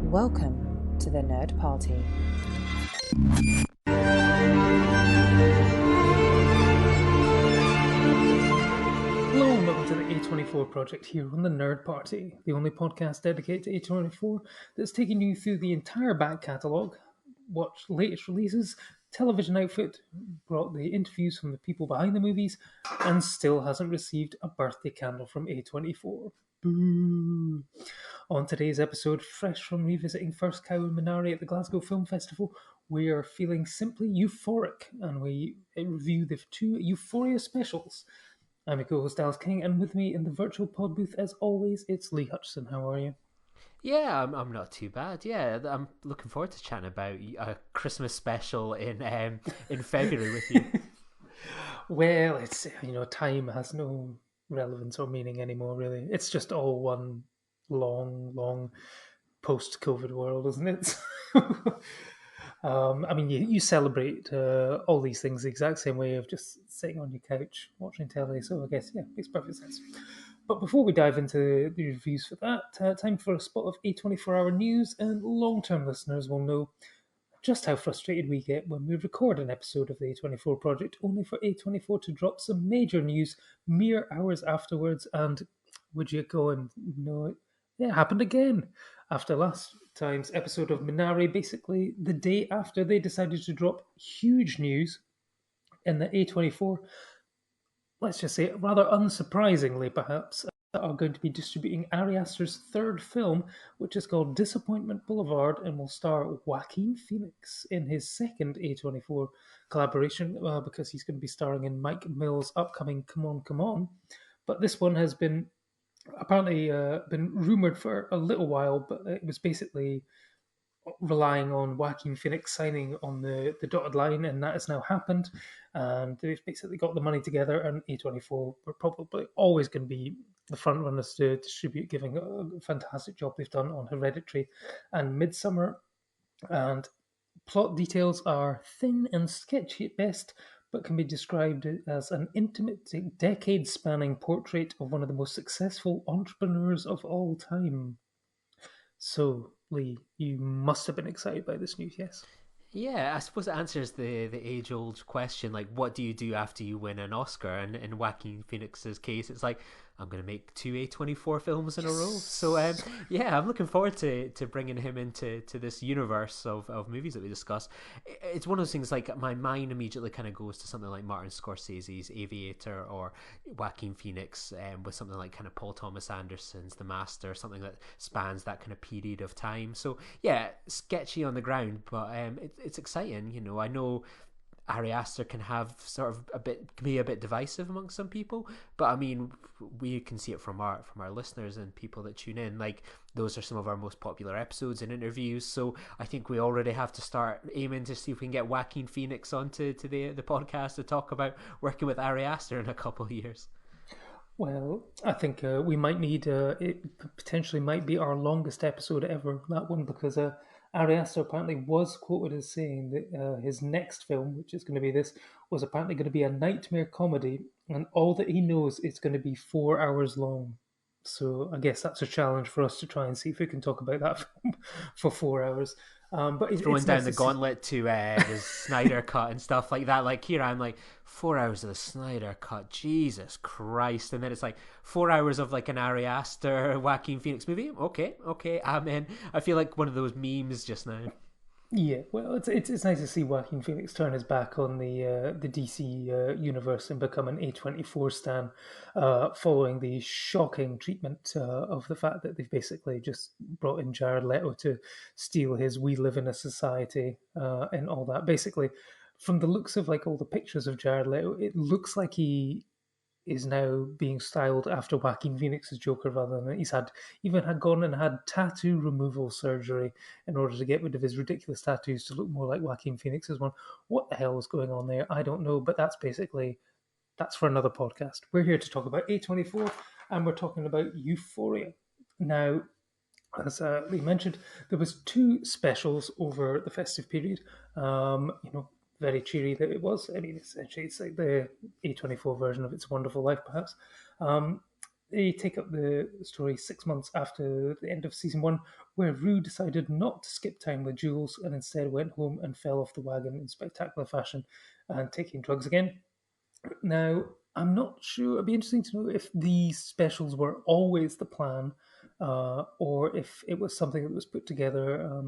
Welcome to the Nerd Party. Hello and welcome to the A24 project here on the Nerd Party, the only podcast dedicated to A24 that's taking you through the entire back catalogue, watched latest releases, television outfit, brought the interviews from the people behind the movies, and still hasn't received a birthday candle from A24. Boo! On today's episode, fresh from revisiting First Cow and Minari at the Glasgow Film Festival, we are feeling simply euphoric, and we review the two Euphoria specials. I'm your co-host Alice King, and with me in the virtual pod booth, as always, it's Lee Hutchison. How are you? Yeah, I'm not too bad. Yeah, I'm looking forward to chatting about a Christmas special in February with you. Well, it's time has no relevance or meaning anymore. Really, it's just all one long post-COVID world, isn't it? I mean, you celebrate all these things the exact same way of just sitting on your couch watching telly. So I guess makes perfect sense. But before we dive into the reviews for that, time for a spot of A24-hour news, and long-term listeners will know just how frustrated we get when we record an episode of the A24 project, only for A24 to drop some major news mere hours afterwards. And would you go and know it? It happened again. After last time's episode of Minari, basically the day after they decided to drop huge news in the A24, let's just say, rather unsurprisingly perhaps, are going to be distributing Ari Aster's third film, which is called Disappointment Boulevard, and will star Joaquin Phoenix in his second A24 collaboration, because he's going to be starring in Mike Mills' upcoming Come On, Come On. But this one has been apparently been rumored for a little while, but it was basically relying on Joaquin Phoenix signing on the dotted line, and that has now happened. And they've basically got the money together, and A24 were probably always going to be the front runners to distribute, giving a fantastic job they've done on Hereditary and Midsummer. And plot details are thin and sketchy at best, but can be described as an intimate, decade-spanning portrait of one of the most successful entrepreneurs of all time. So, Lee, you must have been excited by this news, yes? Yeah, I suppose it answers the age-old question, like, what do you do after you win an Oscar? And in Joaquin Phoenix's case, it's like, I'm going to make two A24 films in a row. So, yeah, I'm looking forward to bringing him into this universe of movies that we discuss. It's one of those things, like, my mind immediately kind of goes to something like Martin Scorsese's Aviator, or Joaquin Phoenix with something like kind of Paul Thomas Anderson's The Master, something that spans that kind of period of time. So, yeah, sketchy on the ground, but it's exciting. You know, I know Ari Aster can have be a bit divisive among some people, but I mean, we can see it from our listeners and people that tune in. Like, those are some of our most popular episodes and interviews. So I think we already have to start aiming to see if we can get Joaquin Phoenix onto the podcast to talk about working with Ari Aster in a couple of years. Well, I think we might need, it potentially might be our longest episode ever, that one, because Ari Aster apparently was quoted as saying that his next film, which is going to be this, was apparently going to be a nightmare comedy, and all that he knows is going to be 4 hours long. So I guess that's a challenge for us to try and see if we can talk about that film for 4 hours. But Throwing it's down nice the to see. gauntlet to the Snyder cut and stuff like that. Like, here I'm like, 4 hours of the Snyder cut, Jesus Christ. And then it's like 4 hours of like an Ari Aster, Joaquin Phoenix movie. Okay, I'm in. I feel like one of those memes just now. Yeah, well, it's nice to see Joaquin Phoenix turn his back on the DC universe and become an A24 stan, following the shocking treatment of the fact that they've basically just brought in Jared Leto to steal his "We Live in a Society" and all that. Basically, from the looks of like all the pictures of Jared Leto, it looks like he is now being styled after Joaquin Phoenix's Joker, rather than even had gone and had tattoo removal surgery in order to get rid of his ridiculous tattoos to look more like Joaquin Phoenix's one. What the hell is going on there? I don't know, but that's for another podcast. We're here to talk about A24, and we're talking about Euphoria. Now, as Lee mentioned, there was two specials over the festive period. Very cheery that it was. I mean, essentially, it's like the A24 version of It's a Wonderful Life, perhaps. Um, they take up the story 6 months after the end of season 1, where Rue decided not to skip time with Jules and instead went home and fell off the wagon in spectacular fashion and taking drugs again. Now, I'm not sure. It'd be interesting to know if these specials were always the plan, or if it was something that was put together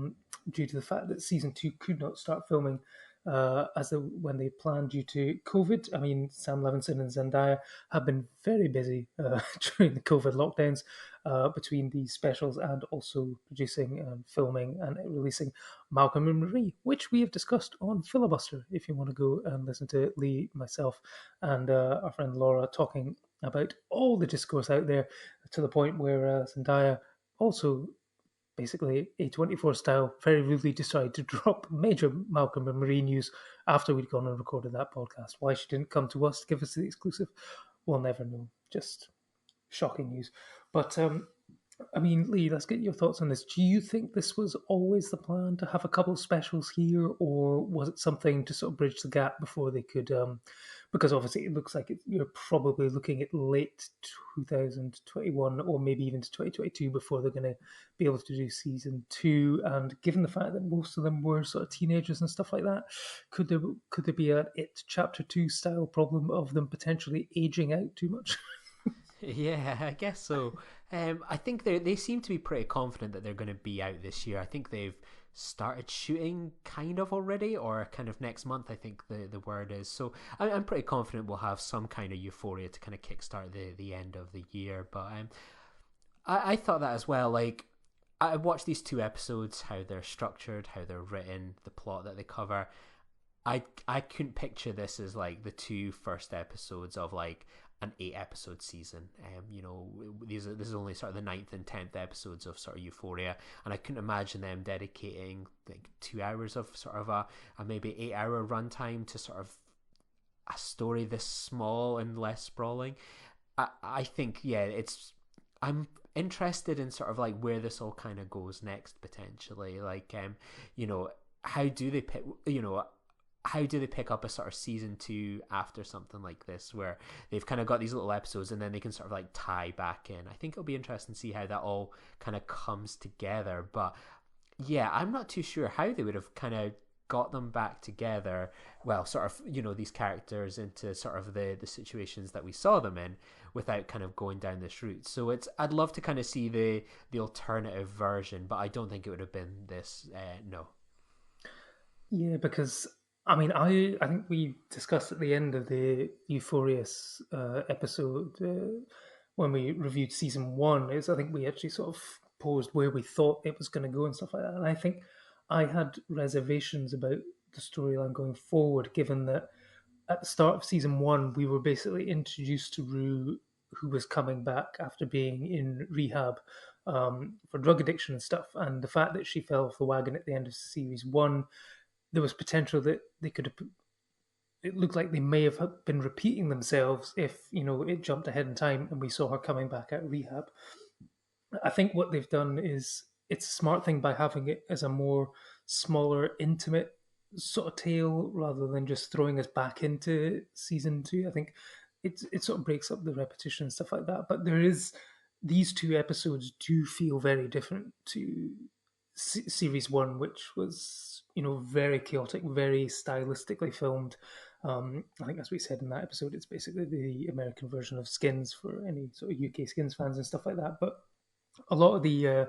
due to the fact that season 2 could not start filming when they planned due to COVID. I mean, Sam Levinson and Zendaya have been very busy during the COVID lockdowns between these specials and also producing and filming and releasing Malcolm and Marie, which we have discussed on Filibuster. If you want to go and listen to Lee, myself, and our friend Laura talking about all the discourse out there, to the point where Zendaya also basically A24 style very rudely decided to drop major Malcolm and Marie news after we'd gone and recorded that podcast. Why she didn't come to us to give us the exclusive, we'll never know. Just shocking news. But I mean, Lee, let's get your thoughts on this. Do you think this was always the plan to have a couple of specials here, or was it something to sort of bridge the gap before they could? Because obviously it looks like you're probably looking at late 2021 or maybe even to 2022 before they're going to be able to do season 2. And given the fact that most of them were sort of teenagers and stuff like that, could there be an It Chapter 2 style problem of them potentially aging out too much? Yeah, I guess so. I think they seem to be pretty confident that they're going to be out this year. I think they've started shooting kind of already, or kind of next month, I think the word is. So I'm pretty confident we'll have some kind of Euphoria to kind of kickstart the end of the year. But I thought that as well. Like, I watched these 2 episodes, how they're structured, how they're written, the plot that they cover. I couldn't picture this as like the 2 first episodes of like an 8-episode season. This is only sort of the 9th and 10th episodes of sort of Euphoria, and I couldn't imagine them dedicating like 2 hours of sort of a maybe 8-hour runtime to sort of a story this small and less sprawling. I think, yeah, I'm interested in sort of like where this all kind of goes next potentially. Like, how do they pick? How do they pick up a sort of season 2 after something like this, where they've kind of got these little episodes and then they can sort of like tie back in? I think it'll be interesting to see how that all kind of comes together. But yeah, I'm not too sure how they would have kind of got them back together. Well, sort of, these characters into sort of the situations that we saw them in without kind of going down this route. So I'd love to kind of see the alternative version, but I don't think it would have been this. No. Yeah, because I mean, I think we discussed at the end of the Euphoria episode when we reviewed season 1. I think we actually sort of posed where we thought it was going to go and stuff like that. And I think I had reservations about the storyline going forward, given that at the start of season 1 we were basically introduced to Rue, who was coming back after being in rehab for drug addiction and stuff, and the fact that she fell off the wagon at the end of series 1. There was potential that they could have. It looked like they may have been repeating themselves if it jumped ahead in time and we saw her coming back out of rehab. I think what they've done is it's a smart thing by having it as a more smaller, intimate sort of tale rather than just throwing us back into season 2. I think it sort of breaks up the repetition and stuff like that. But these 2 episodes do feel very different to series 1, which was very chaotic, very stylistically filmed. I think, as we said in that episode, it's basically the American version of Skins for any sort of UK Skins fans and stuff like that. But a lot of the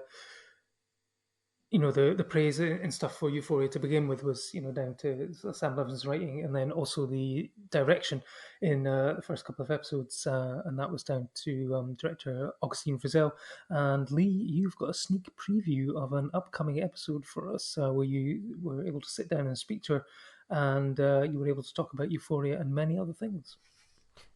the praise and stuff for Euphoria to begin with was down to Sam Levinson's writing, and then also the direction in the first couple of episodes, and that was down to director Augustine Frizzell. And Lee, you've got a sneak preview of an upcoming episode for us where you were able to sit down and speak to her, and you were able to talk about Euphoria and many other things.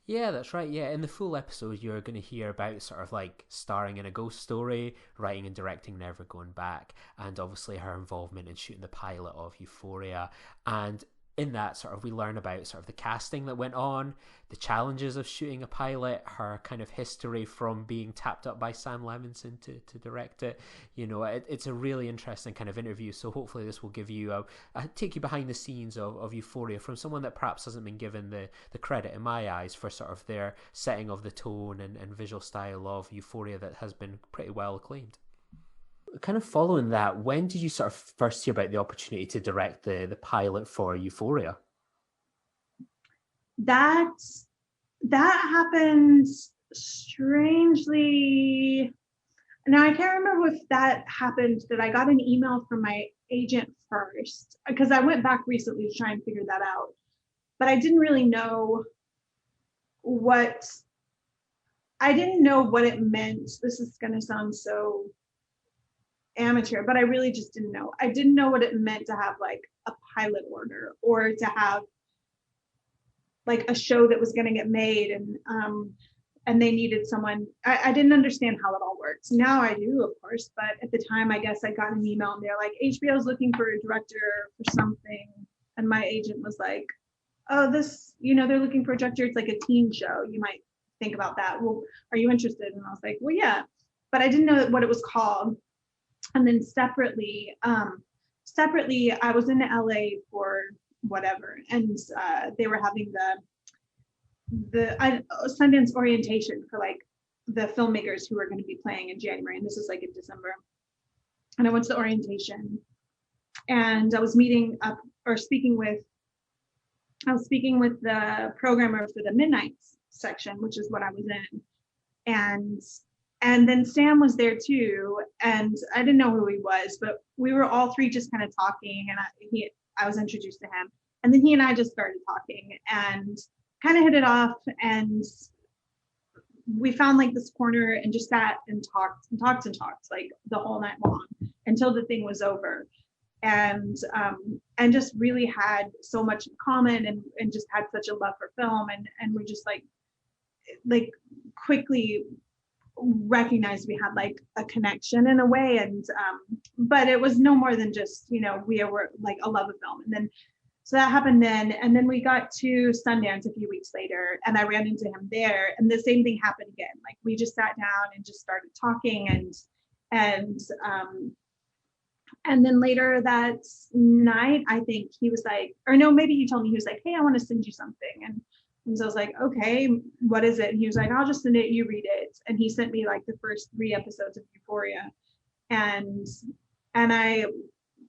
Yeah, that's right. Yeah, in the full episode, you're going to hear about sort of like starring in a ghost story, writing and directing Never Going Back, and obviously her involvement in shooting the pilot of Euphoria. And in that sort of we learn about sort of the casting that went on, the challenges of shooting a pilot, her kind of history from being tapped up by Sam Levinson to direct it. It's a really interesting kind of interview. So hopefully this will give you a take you behind the scenes of Euphoria from someone that perhaps hasn't been given the credit in my eyes for sort of their setting of the tone and visual style of Euphoria that has been pretty well acclaimed. Kind of following that, when did you sort of first hear about the opportunity to direct the pilot for Euphoria? That happened strangely. Now I can't remember if that happened that I got an email from my agent first, because I went back recently to try and figure that out. But I didn't really know what it meant. This is going to sound so amateur, but I really just didn't know. I didn't know what it meant to have like a pilot order or to have like a show that was going to get made and they needed someone. I didn't understand how it all works. Now I do, of course, but at the time I guess I got an email and they're like, HBO is looking for a director for something, and my agent was like, oh, this, they're looking for a director, it's like a teen show, you might think about that, well, are you interested? And I was like, well, yeah, but I didn't know what it was called. And then separately, I was in LA for whatever, and they were having the Sundance orientation for like the filmmakers who were going to be playing in January, and this was like in December. And I went to the orientation, and I was speaking with the programmer for the Midnights section, which is what I was in, and then Sam was there too, and I didn't know who he was, but we were all three just kind of talking, and I was introduced to him, and then he and I just started talking and kind of hit it off, and we found like this corner and just sat and talked like the whole night long until the thing was over, and just really had so much in common, and just had such a love for film, and we just like quickly recognized we had like a connection in a way, and but it was no more than just we were like a love of film. And then so that happened then, and then we got to Sundance a few weeks later, and I ran into him there, and the same thing happened again. Like we just sat down and just started talking, and then later that night, I think he was like, or no, maybe he told me, he was like, hey, I want to send you something. And so I was like, okay, what is it? And he was like, I'll just send it, you read it. And he sent me like the first 3 episodes of Euphoria. And I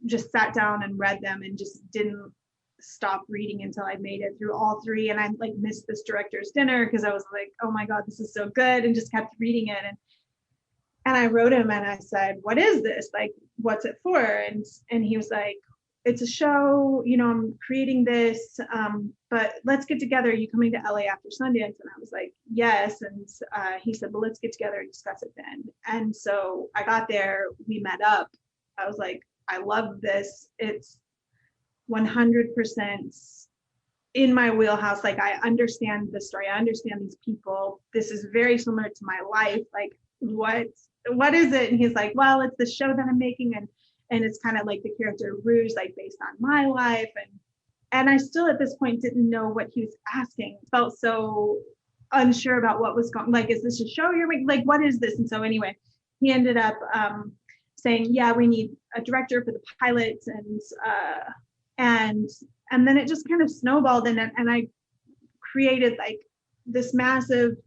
just sat down and read them and just didn't stop reading until I made it through all 3. And I like missed this director's dinner because I was like, oh my God, this is so good, and just kept reading it. And I wrote him and I said, what is this? Like, what's it for? And he was like, it's a show, I'm creating this, but let's get together. Are you coming to LA after Sundance? And I was like, yes. And he said, well, let's get together and discuss it then. And so I got there, we met up. I was like, I love this. It's 100% in my wheelhouse. Like, I understand the story. I understand these people. This is very similar to my life. Like, what is it? And he's like, well, it's the show that I'm making. And it's kind of like the character Rouge, like based on my life. And I still at this point didn't know what he was asking. Felt so unsure about what was going, like, is this a show you're making? Like, what is this? And so anyway, he ended up saying, yeah, we need a director for the pilot. And then it just kind of snowballed, and I created like this massive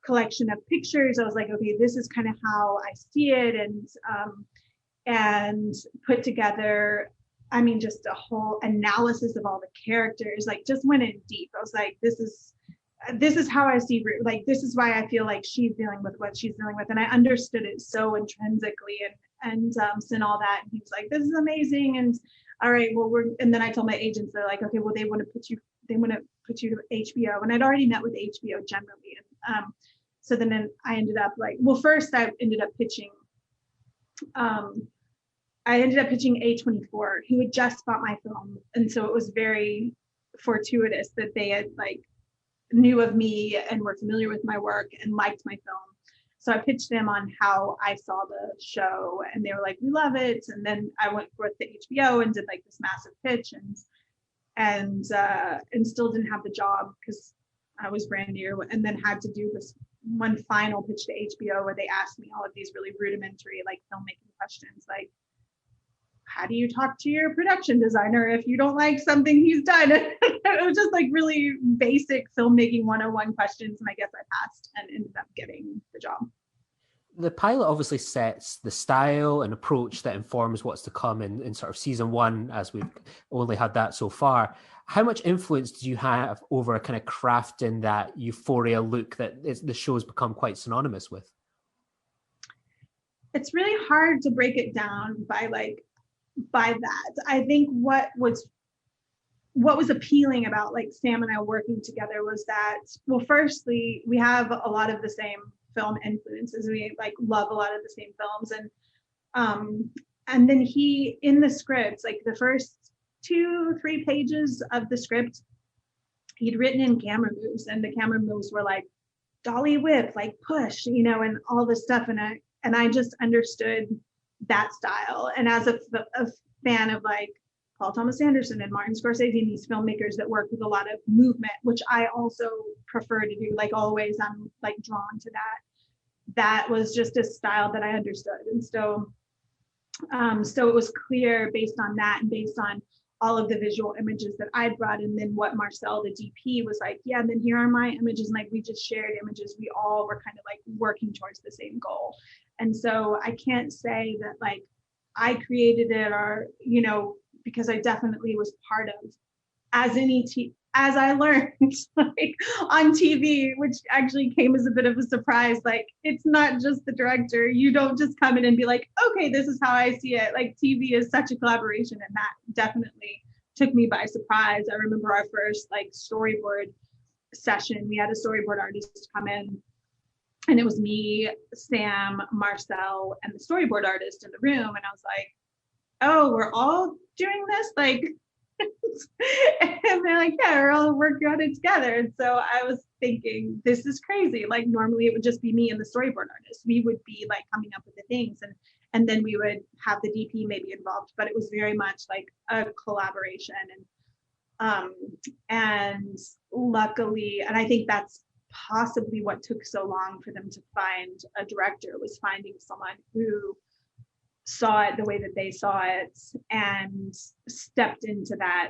collection of pictures. I was like, okay, this is kind of how I see it. And put together, I mean, just a whole analysis of all the characters, like just went in deep. I was like, this is how I see Rue. Like, this is why I feel like she's dealing with what she's dealing with. And I understood it so intrinsically and all that. And he was like, this is amazing. And all right, well, and then I told my agents, they're like, okay, well, they want to put you to HBO. And I'd already met with HBO generally. And so then I ended up like, well, first I ended up pitching A24, who had just bought my film. And so it was very fortuitous that they had like knew of me and were familiar with my work and liked my film. So I pitched them on how I saw the show, and they were like, we love it. And then I went with the HBO and did like this massive pitch. and still didn't have the job because I was brand new, and then had to do this one final pitch to HBO where they asked me all of these really rudimentary like filmmaking questions, like how do you talk to your production designer if you don't like something he's done? It was just like really basic filmmaking 101 questions, and I guess I passed and ended up getting the job. The pilot obviously sets the style and approach that informs what's to come in sort of season one, as we've only had that so far. How much influence do you have over kind of crafting that Euphoria look that the show's become quite synonymous with? It's really hard to break it down by that. I think what was appealing about like Sam and I working together was that, well, firstly, we have a lot of the same film influences. We like love a lot of the same films, and then he, in the script, like the first 2-3 pages of the script, he'd written in camera moves, and the camera moves were like dolly whip, like push, and all this stuff, and I just understood that style. And as a fan of like Paul Thomas Anderson and Martin Scorsese and these filmmakers that work with a lot of movement, which I also prefer to do, like always I'm like drawn to that was just a style that I understood. And so it was clear based on that and based on all of the visual images that I'd brought, and then what Marcel, the DP, was like, yeah, and then here are my images, and like we just shared images. We all were kind of like working towards the same goal. And so I can't say that like I created it, or because I definitely was part of, as I learned like on TV, which actually came as a bit of a surprise. Like it's not just the director. You don't just come in and be like, okay, this is how I see it. Like TV is such a collaboration, and that definitely took me by surprise. I remember our first like storyboard session. We had a storyboard artist come in, and it was me, Sam, Marcel, and the storyboard artist in the room. And I was like, oh, we're all doing this? Like, and they're like, yeah, we're all working on it together. And so I was thinking, this is crazy. Like normally it would just be me and the storyboard artist. We would be like coming up with the things, and then we would have the DP maybe involved, but it was very much like a collaboration. And luckily, and I think that's possibly what took so long for them to find a director, was finding someone who saw it the way that they saw it and stepped into that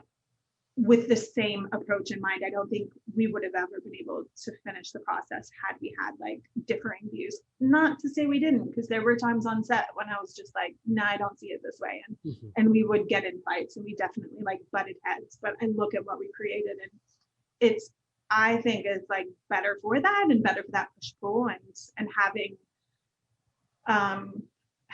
with the same approach in mind. I don't think we would have ever been able to finish the process had we had like differing views. Not to say we didn't, because there were times on set when I was just like, no, I don't see it this way. And we would get in fights, and we definitely like butted heads. But I look at what we created, and I think it's like better for that, and better for that push-pull, and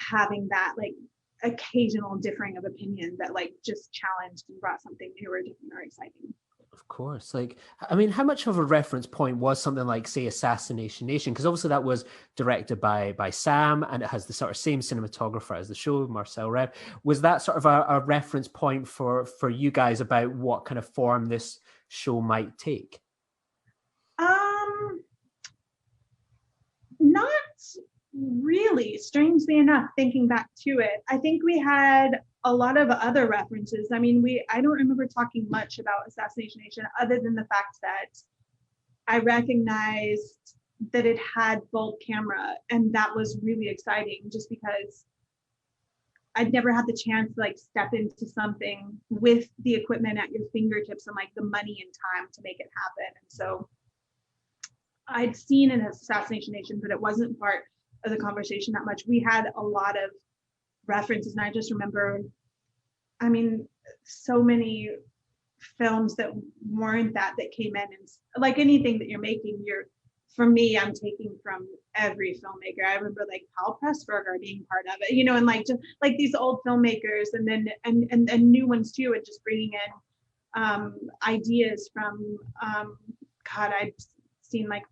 having that like occasional differing of opinion that like just challenged and brought something new or different or exciting. Of course. Like, I mean, how much of a reference point was something like, say, Assassination Nation? Because obviously that was directed by Sam, and it has the sort of same cinematographer as the show, Marcel Rev. Was that sort of a reference point for you guys about what kind of form this show might take? Not really, strangely enough, thinking back to it. I think we had a lot of other references. I mean, I don't remember talking much about Assassination Nation, other than the fact that I recognized that it had bulk camera, and that was really exciting, just because I'd never had the chance to like step into something with the equipment at your fingertips and like the money and time to make it happen. And so I'd seen an Assassination Nation, but it wasn't part of the conversation that much. We had a lot of references, and I just remember, I mean, so many films that weren't that came in, and like anything that you're making, for me, I'm taking from every filmmaker. I remember like Paul Pressburger being part of it, and like just like these old filmmakers, and then and new ones too, and just bringing in ideas from God, I'd seen like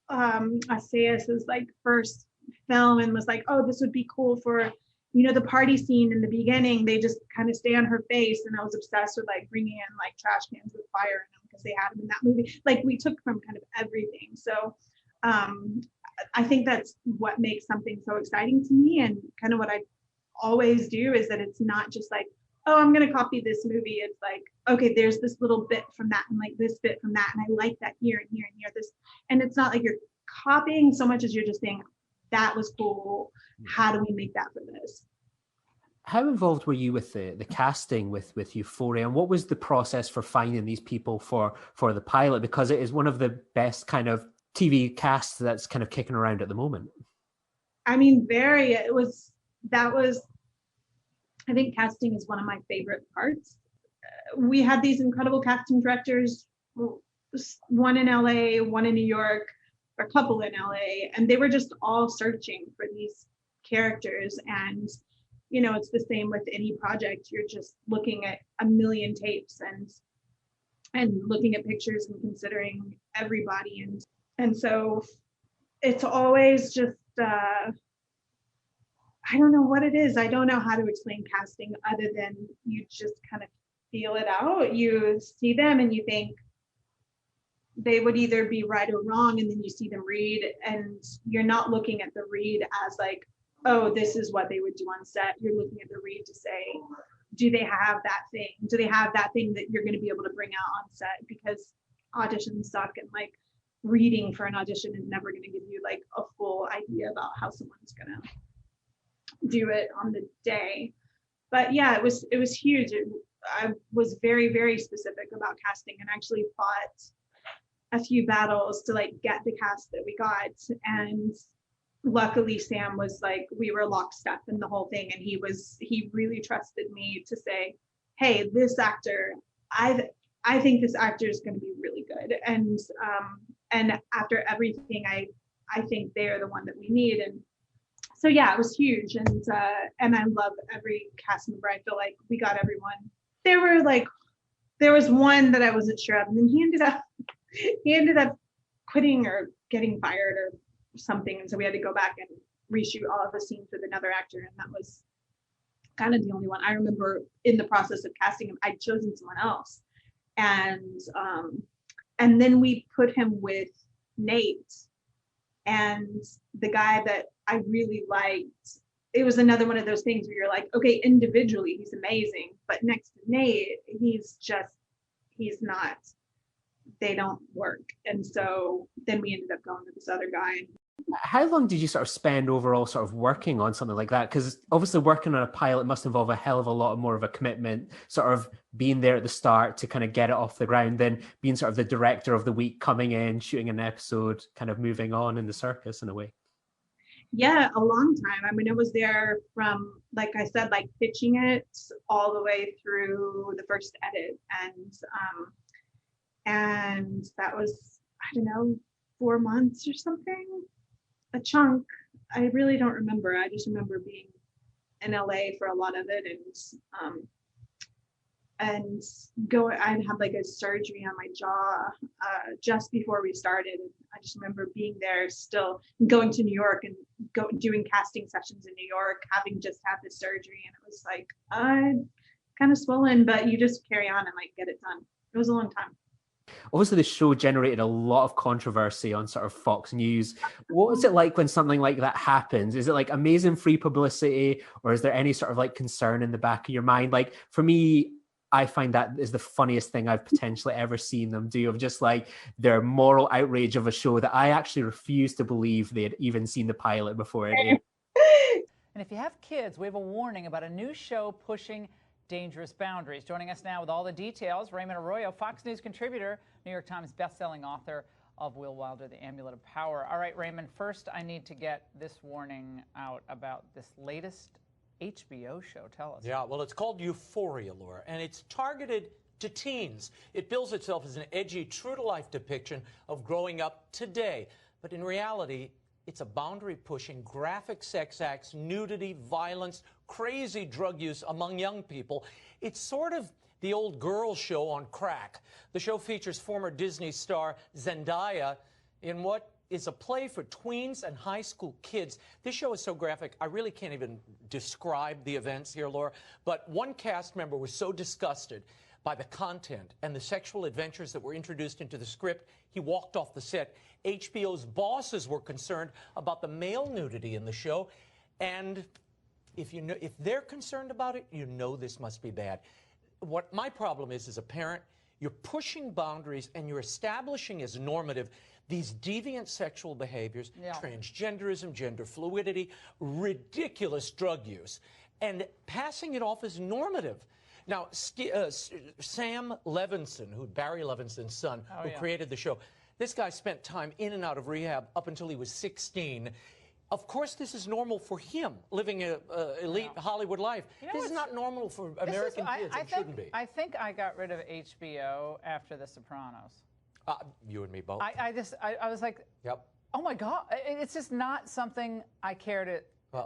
Assayas's like first film, and was like, oh, this would be cool for the party scene in the beginning. They just kind of stay on her face, and I was obsessed with like bringing in like trash cans with fire in them because they had them in that movie. Like we took from kind of everything. So I think that's what makes something so exciting to me, and kind of what I always do is that it's not just like, oh, I'm going to copy this movie. It's like, okay, there's this little bit from that and like this bit from that. And I like that here and here and here. This, and it's not like you're copying so much as you're just saying, that was cool. How do we make that for this? How involved were you with the casting with Euphoria, and what was the process for finding these people for the pilot? Because it is one of the best kind of TV casts that's kind of kicking around at the moment. I mean, I think casting is one of my favorite parts. We had these incredible casting directors, one in LA, one in New York, or a couple in LA, and they were just all searching for these characters. And you know, it's the same with any project. You're just looking at a million tapes and looking at pictures and considering everybody. And so it's always just, I don't know what it is. I don't know how to explain casting other than you just kind of feel it out. You see them and you think they would either be right or wrong. And then you see them read and you're not looking at the read as like, oh, this is what they would do on set. You're looking at the read to say, do they have that thing? Do they have that thing that you're going to be able to bring out on set? Because auditions suck and like reading for an audition is never going to give you like a full idea about how someone's going to do it on the day. But yeah, it was huge. I was very, very specific about casting and actually fought a few battles to like get the cast that we got. And luckily Sam was like, we were lockstep in the whole thing, and he really trusted me to say, hey, this actor, I think this actor is going to be really good, and after everything, I think they're the one that we need. And so yeah, it was huge. And I love every cast member. I feel like we got everyone. There was one that I wasn't sure of, and then he ended up quitting or getting fired or something, and so we had to go back and reshoot all of the scenes with another actor, and that was kind of the only one. I remember in the process of casting him, I'd chosen someone else, and then we put him with Nate, and the guy that I really liked. It was another one of those things where you're like, okay, individually he's amazing, but next to Nate, he's not. They don't work, and so then we ended up going with this other guy. How long did you sort of spend overall sort of working on something like that? Because obviously working on a pilot must involve a hell of a lot more of a commitment, sort of being there at the start to kind of get it off the ground, then being sort of the director of the week, coming in, shooting an episode, kind of moving on in the circus in a way. Yeah, a long time. I mean, it was there from, like I said, like pitching it all the way through the first edit. And that was, I don't know, 4 months or something. A chunk. I really don't remember. I just remember being in LA for a lot of it, and I'd had like a surgery on my jaw just before we started. And I just remember being there still, going to New York and doing casting sessions in New York, having just had this surgery, and it was like kind of swollen, but you just carry on and like get it done. It was a long time. Obviously, the show generated a lot of controversy on sort of Fox News. What was it like when something like that happens? Is it like amazing free publicity, or is there any sort of like concern in the back of your mind? Like for me, I find that is the funniest thing I've potentially ever seen them do, of just like their moral outrage of a show that I actually refuse to believe they had even seen the pilot before it aired. And if you have kids, we have a warning about a new show pushing dangerous boundaries. Joining us now with all the details, Raymond Arroyo, Fox News contributor, New York Times bestselling author of Will Wilder, The Amulet of Power. All right, Raymond, first I need to get this warning out about this latest HBO show. Tell us. Yeah, well, it's called Euphoria, Laura, and it's targeted to teens. It bills itself as an edgy, true-to-life depiction of growing up today. But in reality, it's a boundary-pushing, graphic sex acts, nudity, violence, crazy drug use among young people. It's sort of the old girl show on crack. The show features former Disney star Zendaya in what is a play for tweens and high school kids. This show is so graphic, I really can't even describe the events here, Laura. But one cast member was so disgusted by the content and the sexual adventures that were introduced into the script, he walked off the set. HBO's bosses were concerned about the male nudity in the show, and if they're concerned about it, you know this must be bad. What my problem is, as a parent, you're pushing boundaries and you're establishing as normative these deviant sexual behaviors, transgenderism, gender fluidity, ridiculous drug use, and passing it off as normative. Now, Sam Levinson, Barry Levinson's son, who created the show, this guy spent time in and out of rehab up until he was 16. Of course, this is normal for him, living an elite Hollywood life. This is not normal for American kids. It shouldn't be. I think I got rid of HBO after The Sopranos. You and me both. I was like, oh my God, it's just not something I care to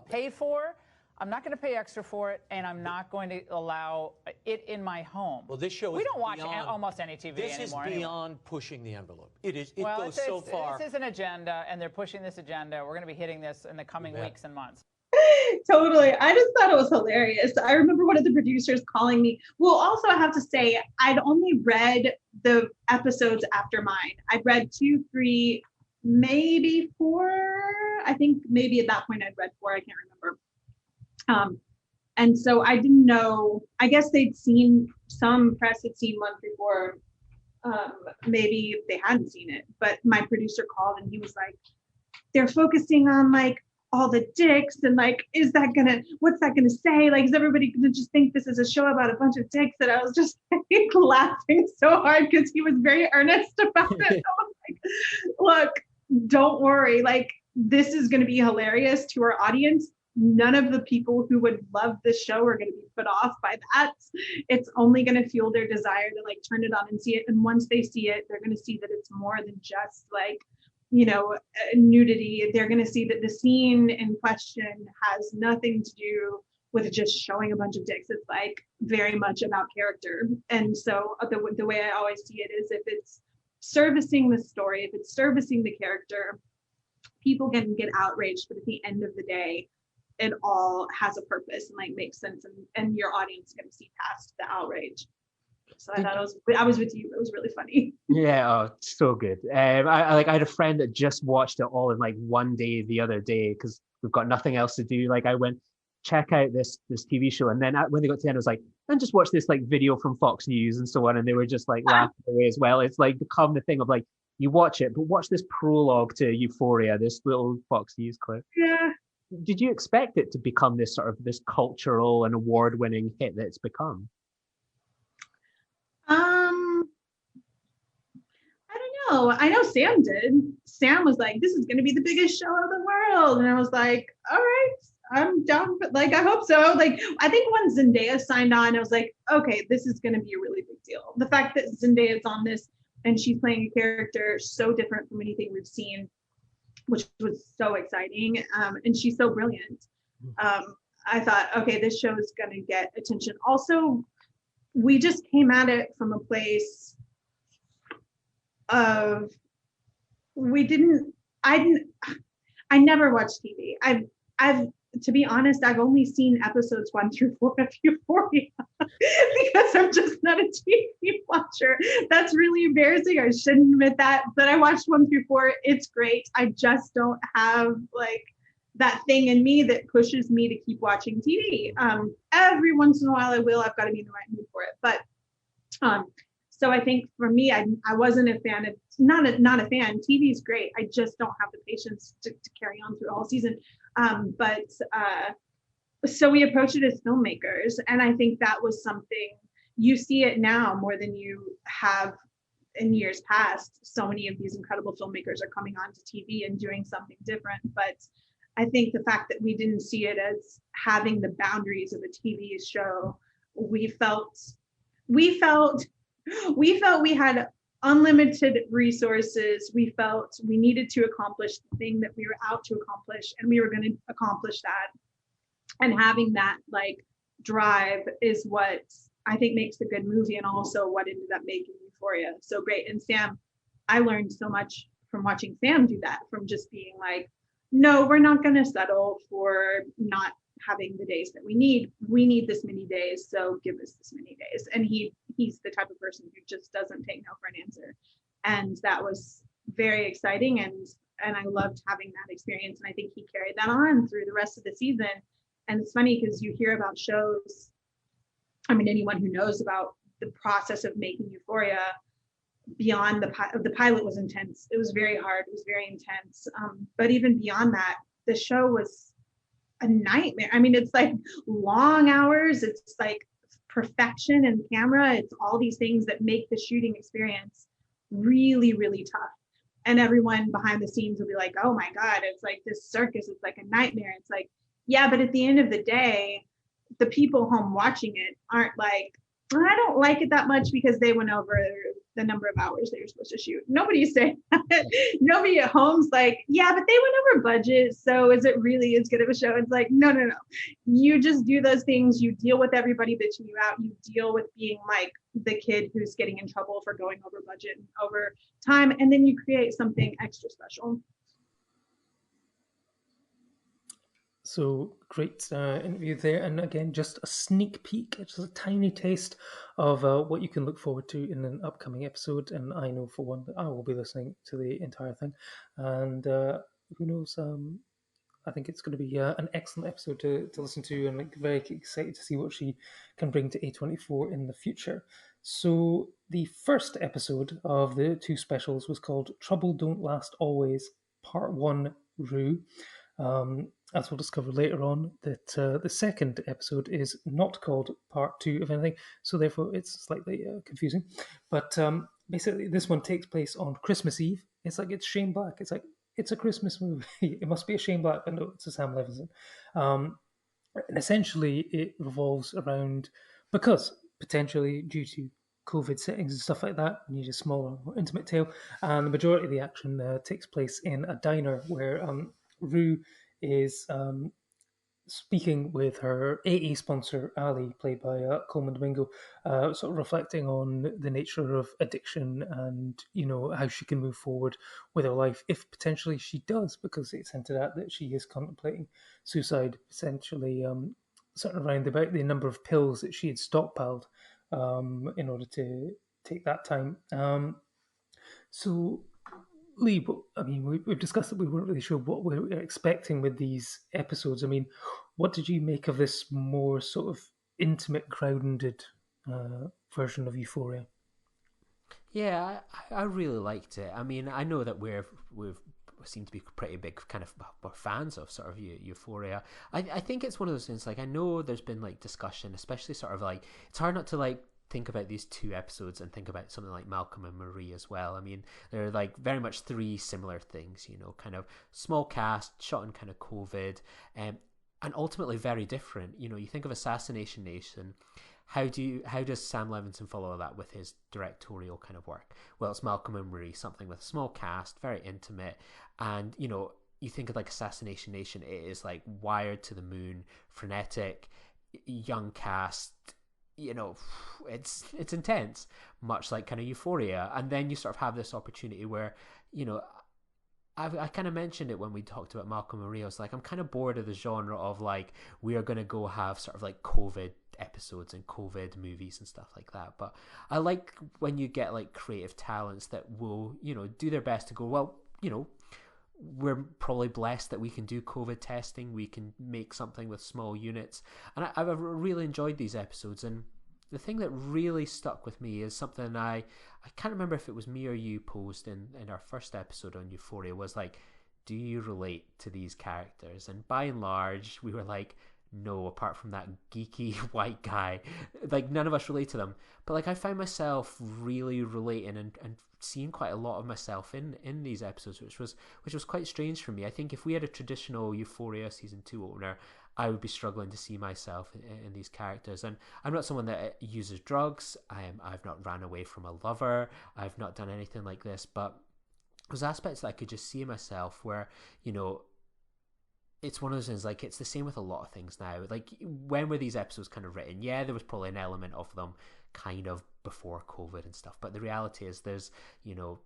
pay for. I'm not going to pay extra for it, and I'm not going to allow it in my home. Well, this show is we don't watch almost any TV this anymore. This is beyond pushing the envelope. It is. It well, goes so far. This is an agenda, and they're pushing this agenda. We're going to be hitting this in the coming weeks and months. Totally. I just thought it was hilarious. I remember one of the producers calling me. Well, also I have to say, I'd only read the episodes after mine. I'd read 2, 3, maybe 4. I think maybe at that point I'd read 4. I can't remember. And so I didn't know, I guess some press had seen 1 through 4. Maybe they hadn't seen it, but my producer called and he was like, they're focusing on like all the dicks and like, what's that gonna say? Like, is everybody gonna just think this is a show about a bunch of dicks? And I was just like, laughing so hard because he was very earnest about it. I was like, look, don't worry. Like, this is gonna be hilarious to our audience. None of the people who would love this show are going to be put off by that. It's only going to fuel their desire to like turn it on and see it. And once they see it, they're going to see that it's more than just like, nudity. They're going to see that the scene in question has nothing to do with just showing a bunch of dicks. It's like very much about character. And so the way I always see it is if it's servicing the story, if it's servicing the character, people can get outraged, but at the end of the day, it all has a purpose and like makes sense, and your audience is going to see past the outrage. So I thought I was with you. It was really funny. Yeah, so good. I had a friend that just watched it all in like one day the other day because we've got nothing else to do. Like I went, check out this TV show, and then when they got to the end, I was like, and just watch this like video from Fox News and so on, and they were just like laughing away as well. It's like become the thing of like you watch it, but watch this prologue to Euphoria, this little Fox News clip. Yeah. Did you expect it to become this sort of this cultural and award-winning hit that it's become? I don't know. I know Sam did. Sam was like, this is going to be the biggest show of the world. And I was like, all right, I'm down. But like, I hope so. Like, I think when Zendaya signed on, I was like, okay, this is going to be a really big deal. The fact that Zendaya is on this and she's playing a character so different from anything we've seen, which was so exciting. And she's so brilliant. I thought, okay, this show is going to get attention. Also, we just came at it from a place of, I never watched TV. I've, to be honest, I've only seen episodes 1 through 4 of Euphoria because I'm just not a TV watcher. That's really embarrassing. I shouldn't admit that, but I watched 1 through 4. It's great. I just don't have like that thing in me that pushes me to keep watching TV. Every once in a while I will. I've got to be in the right mood for it. But so I think for me, I wasn't a fan of, not a fan. TV is great. I just don't have the patience to carry on through a whole season. So we approached it as filmmakers. And I think that was something, you see it now more than you have in years past. So many of these incredible filmmakers are coming onto TV and doing something different. But I think the fact that we didn't see it as having the boundaries of a TV show, we felt we had unlimited resources. We felt we needed to accomplish the thing that we were out to accomplish, and we were going to accomplish that. And having that like drive is what I think makes a good movie, and also what ended up making Euphoria so great. And Sam, I learned so much from watching Sam do that, from just being like, no, we're not going to settle for not having the days that we need. We need this many days, so give us this many days. And he's the type of person who just doesn't take no for an answer. And that was very exciting, and I loved having that experience. And I think he carried that on through the rest of the season. And it's funny because you hear about shows, I mean, anyone who knows about the process of making Euphoria, beyond the pilot was intense. It was very hard. It was very intense. But even beyond that, the show was a nightmare. I mean, it's like long hours. It's like perfection in camera. It's all these things that make the shooting experience really, really tough. And everyone behind the scenes will be like, oh my God, it's like this circus. It's like a nightmare. It's like, yeah, but at the end of the day, the people home watching it aren't like, I don't like it that much because they went over the number of hours they were supposed to shoot. Nobody's saying that. Nobody at home's like, yeah, but they went over budget. So is it really as good of a show? It's like, no. You just do those things. You deal with everybody bitching you out. You deal with being like the kid who's getting in trouble for going over budget and over time. And then you create something extra special. So great interview there, and again, just a sneak peek, just a tiny taste of what you can look forward to in an upcoming episode. And I know for one that I will be listening to the entire thing, and who knows? I think it's going to be an excellent episode to listen to, and like very excited to see what she can bring to A24 in the future. So the first episode of the two specials was called "Trouble Don't Last Always," Part 1, Rue. As we'll discover later on, that the second episode is not called Part 2 of anything, so therefore it's slightly confusing. But basically, this one takes place on Christmas Eve. It's like it's Shane Black. It's like it's a Christmas movie. It must be a Shane Black, but no, it's a Sam Levinson. And essentially, it revolves around, because potentially due to COVID settings and stuff like that, you need a smaller, more intimate tale. And the majority of the action takes place in a diner where Rue is speaking with her AA sponsor, Ali, played by Coleman Domingo, sort of reflecting on the nature of addiction and, you know, how she can move forward with her life if potentially she does, because it's hinted at that she is contemplating suicide, essentially sort of around about the number of pills that she had stockpiled in order to take that time. So Lee, I mean, we've discussed that we weren't really sure what we were expecting with these episodes. I mean, what did you make of this more sort of intimate, grounded version of Euphoria? Yeah, I really liked it. I mean, I know that we've seem to be pretty big kind of fans of sort of Euphoria. I think it's one of those things, like, I know there's been like discussion, especially sort of like, it's hard not to like think about these two episodes and think about something like Malcolm and Marie as well. I mean, they're like very much three similar things, you know, kind of small cast, shot in kind of COVID, and ultimately very different. You know, you think of Assassination Nation, how does Sam Levinson follow that with his directorial kind of work? Well, it's Malcolm and Marie, something with a small cast, very intimate, and, you know, you think of like Assassination Nation, it is like wired to the moon, frenetic, young cast, you know, it's intense, much like kind of Euphoria. And then you sort of have this opportunity where, you know, I kind of mentioned it when we talked about Malcolm and Marie. I was like, I'm kind of bored of the genre of like, we are going to go have sort of like COVID episodes and COVID movies and stuff like that. But I like when you get like creative talents that will, you know, do their best to go, well, you know, we're probably blessed that we can do COVID testing. We can make something with small units. And I've really enjoyed these episodes. And the thing that really stuck with me is something I can't remember if it was me or you posed in our first episode on Euphoria, was like, do you relate to these characters? And by and large, we were like, no, apart from that geeky white guy, like none of us relate to them. But like I found myself really relating and seeing quite a lot of myself in these episodes, which was quite strange for me. I think if we had a traditional Euphoria season 2 opener, I would be struggling to see myself in these characters. And I'm not someone that uses drugs. I've not ran away from a lover. I've not done anything like this. But there's aspects that I could just see myself where, you know, it's one of those things, like, it's the same with a lot of things now. Like, when were these episodes kind of written? Yeah, there was probably an element of them kind of before COVID and stuff. But the reality is there's, you know,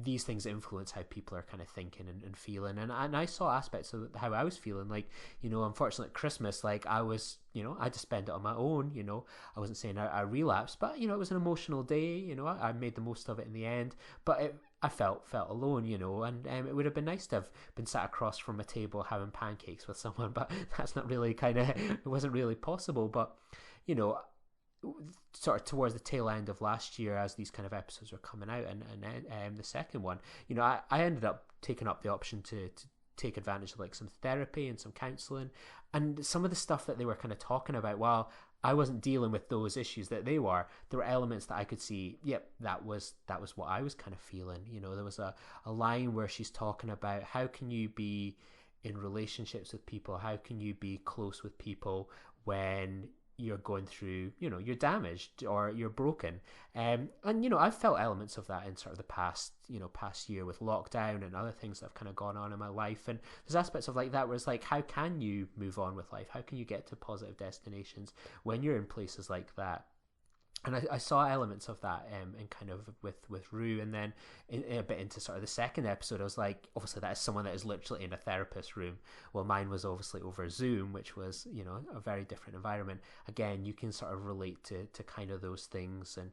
these things influence how people are kind of thinking and feeling. And I saw aspects of how I was feeling. Like, you know, unfortunately at Christmas, like I was, you know, I had to spend it on my own, you know. I wasn't saying I relapsed, but, you know, it was an emotional day, you know, I made the most of it in the end. But I felt alone, and it would have been nice to have been sat across from a table having pancakes with someone, but that's not really it wasn't really possible. But sort of towards the tail end of last year, as these kind of episodes were coming out, and the second one, I ended up taking up the option to take advantage of like some therapy and some counselling, and some of the stuff that they were kind of talking about. While I wasn't dealing with those issues that there were elements that I could see. Yep, that was what I was kind of feeling. There was a line where she's talking about how can you be in relationships with people, how can you be close with people when you're going through, you're damaged or you're broken. And I've felt elements of that in sort of the past year with lockdown and other things that have kind of gone on in my life. And there's aspects of like that where it's like, how can you move on with life? How can you get to positive destinations when you're in places like that? And I saw elements of that in kind of with Rue, and then a bit into sort of the second episode, I was like, obviously that is someone that is literally in a therapist room. Well, mine was obviously over Zoom, which was, a very different environment. Again, you can sort of relate to kind of those things and,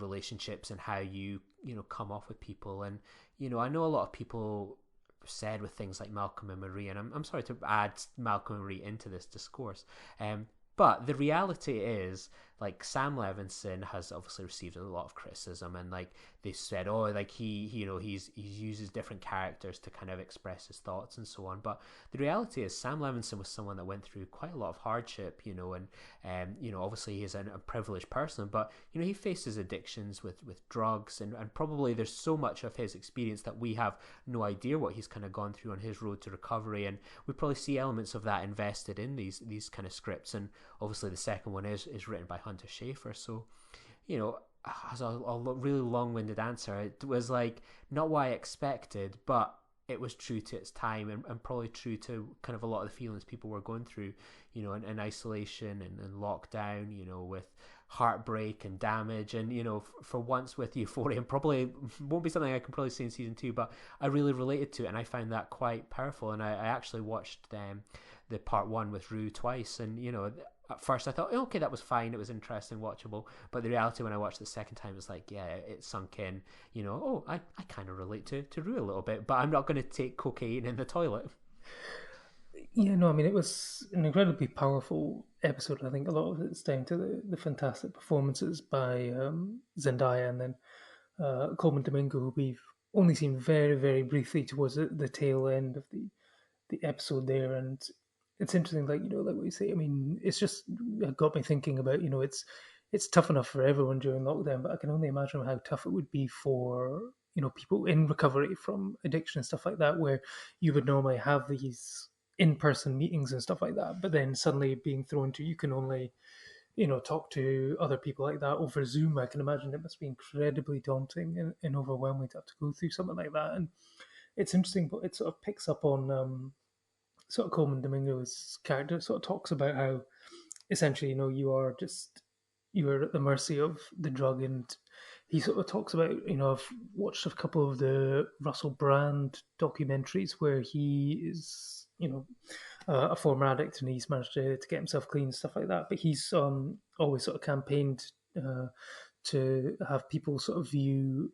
relationships and how you, come off with people. And, I know a lot of people said with things like Malcolm and Marie, and I'm sorry to add Malcolm and Marie into this discourse, but the reality is, like, Sam Levinson has obviously received a lot of criticism, and like they said, oh, like he uses different characters to kind of express his thoughts and so on. But the reality is, Sam Levinson was someone that went through quite a lot of hardship, and obviously he's a privileged person, but he faces addictions with drugs, and probably there's so much of his experience that we have no idea what he's kind of gone through on his road to recovery, and we probably see elements of that invested in these kind of scripts. And obviously the second one is written by Hunter Schafer. So, as a really long-winded answer, it was like not what I expected, but it was true to its time, and probably true to kind of a lot of the feelings people were going through, in isolation and lockdown, with heartbreak and damage. And, for once with Euphoria, and probably won't be something I can probably see in season 2, but I really related to it, and I found that quite powerful. And I actually watched the part 1 with Rue twice, and, at first I thought, okay, that was fine, it was interesting, watchable. But the reality when I watched it the second time, it was like, yeah, it sunk in, I kind of relate to Rue a little bit, but I'm not going to take cocaine in the toilet. Yeah, no, I mean, it was an incredibly powerful episode. I think a lot of it's down to the fantastic performances by Zendaya, and then Coleman Domingo, who we've only seen very, very briefly towards the tail end of the episode there. And it's interesting, like what you say. I mean, it's just got me thinking about, it's tough enough for everyone during lockdown, but I can only imagine how tough it would be for people in recovery from addiction and stuff like that, where you would normally have these in-person meetings and stuff like that, but then suddenly being thrown to, you can only talk to other people like that over Zoom. I can imagine it must be incredibly daunting and overwhelming to have to go through something like that. And it's interesting, but it sort of picks up on sort of Coleman Domingo's character. Sort of talks about how essentially you're at the mercy of the drug. And he sort of talks about, I've watched a couple of the Russell Brand documentaries where he is a former addict, and he's managed to get himself clean and stuff like that. But he's always sort of campaigned to have people sort of view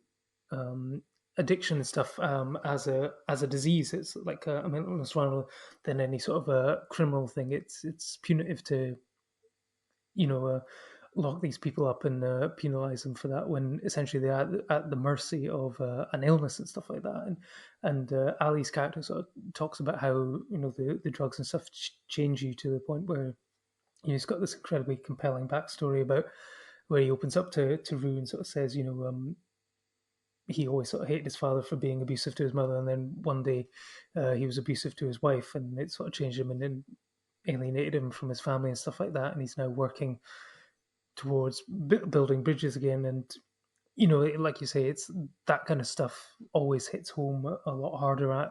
addiction and stuff as a disease. It's like a mental illness rather than any sort of a criminal thing. It's punitive to lock these people up and penalize them for that, when essentially they're at the mercy of an illness and stuff like that. And Ali's character sort of talks about how the drugs and stuff change you to the point where he's got this incredibly compelling backstory about where he opens up to Rue and sort of says he always sort of hated his father for being abusive to his mother, and then one day he was abusive to his wife, and it sort of changed him and then alienated him from his family and stuff like that. And he's now working towards building bridges again. And like you say, it's that kind of stuff always hits home a lot harder at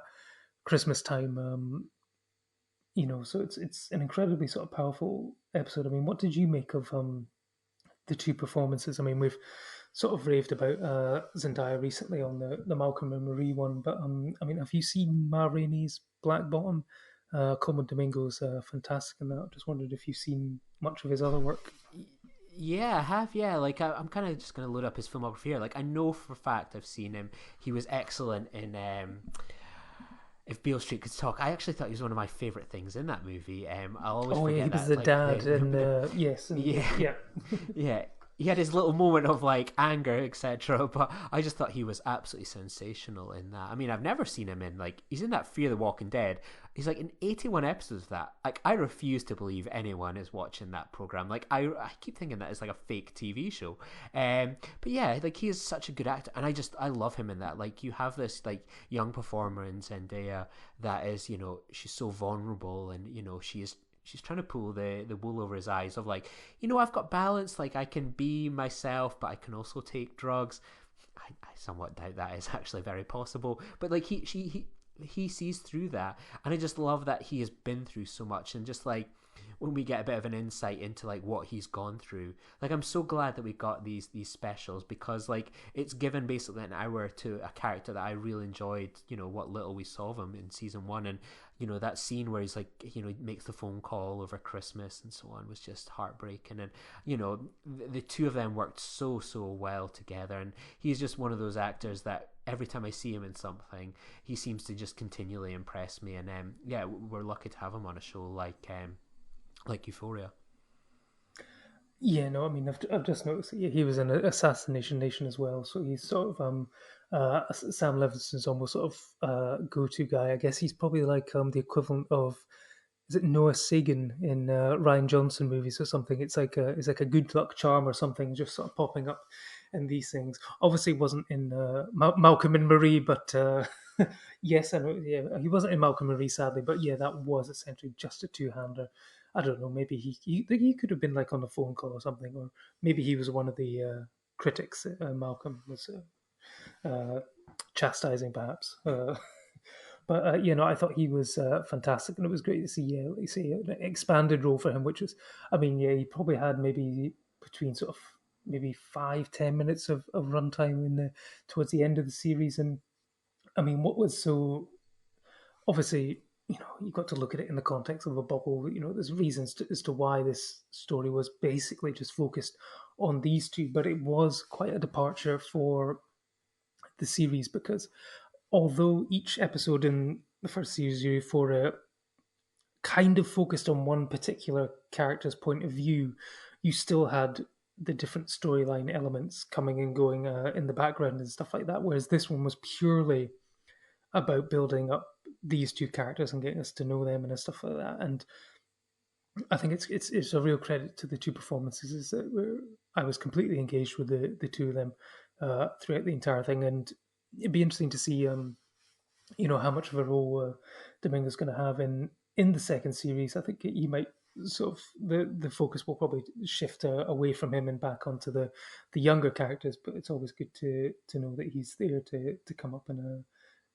Christmas time. So it's an incredibly sort of powerful episode. I mean, what did you make of the two performances? I mean, we've sort of raved about Zendaya recently on the Malcolm and Marie one, but I mean, have you seen Ma Rainey's Black Bottom? Coleman Domingo's fantastic in that. I just wondered if you've seen much of his other work. Yeah, I have. Yeah, like I'm kind of just gonna load up his filmography here. Like I know for a fact I've seen him. He was excellent in If Beale Street Could Talk. I actually thought he was one of my favorite things in that movie. I'll always Oh yeah, he forget was that. the Like dad, and yes, and yeah, yeah. yeah. He had his little moment of like anger, etc. But I just thought he was absolutely sensational in that. I mean, I've never seen him in like he's in that Fear the Walking Dead. He's like in 81 episodes of that. Like I refuse to believe anyone is watching that program. Like I keep thinking that it's like a fake TV show. But yeah, like he is such a good actor, and I love him in that. Like you have this like young performer in Zendaya that is, she's so vulnerable, and she's trying to pull the wool over his eyes of like, I've got balance, like I can be myself, but I can also take drugs. I somewhat doubt that is actually very possible, but like he sees through that, and I just love that he has been through so much, and just like when we get a bit of an insight into like what he's gone through, like I'm so glad that we got these specials, because like it's given basically an hour to a character that I really enjoyed, what little we saw of him in season 1. And that scene where he's like, he makes the phone call over Christmas and so on was just heartbreaking. And the two of them worked so well together, and he's just one of those actors that every time I see him in something, he seems to just continually impress me. And yeah, we're lucky to have him on a show like Euphoria. Yeah, no, I mean, I've just noticed that he was in Assassination Nation as well, so he's sort of Sam Levinson's almost sort of go-to guy. I guess he's probably like the equivalent of, is it Noah Sagan in Ryan Johnson movies or something? It's like a good luck charm or something, just sort of popping up in these things. Obviously, he wasn't in Malcolm and Marie, but yes, I know. Yeah, he wasn't in Malcolm and Marie, sadly, but yeah, that was essentially just a two-hander. I don't know. Maybe he could have been like on a phone call or something, or maybe he was one of the critics. Malcolm was chastising, perhaps. But I thought he was fantastic, and it was great to see, like say, an expanded role for him. Which was, I mean, yeah, he probably had maybe between sort of maybe 5-10 minutes of runtime towards the end of the series. And I mean, what was so obviously, you got to look at it in the context of a bubble. There's reasons as to why this story was basically just focused on these two, but it was quite a departure for the series, because although each episode in the first series of Euphoria kind of focused on one particular character's point of view, you still had the different storyline elements coming and going in the background and stuff like that. Whereas this one was purely about building up these two characters and getting us to know them and stuff like that. And I think it's a real credit to the two performances, is that I was completely engaged with the two of them throughout the entire thing. And it'd be interesting to see how much of a role Domingo's going to have in the second series. I think he might sort of the focus will probably shift away from him and back onto the younger characters. But it's always good to know that he's there to come up in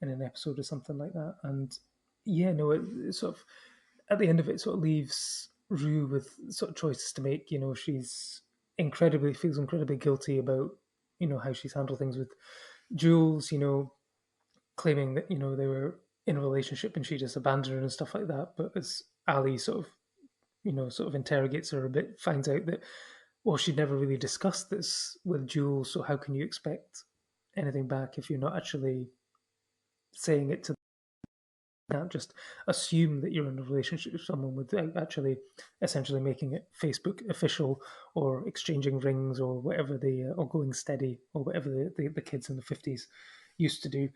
an episode or something like that. And yeah, no, it sort of at the end of it sort of leaves Rue with sort of choices to make. She's feels incredibly guilty about how she's handled things with Jules. Claiming that they were in a relationship and she just abandoned her and stuff like that. But as Ali sort of interrogates her a bit, finds out that she'd never really discussed this with Jules. So how can you expect anything back if you're not actually saying it to? Can't just assume that you're in a relationship with someone without actually essentially making it Facebook official, or exchanging rings, or whatever or going steady, or whatever the kids in the 50s used to do.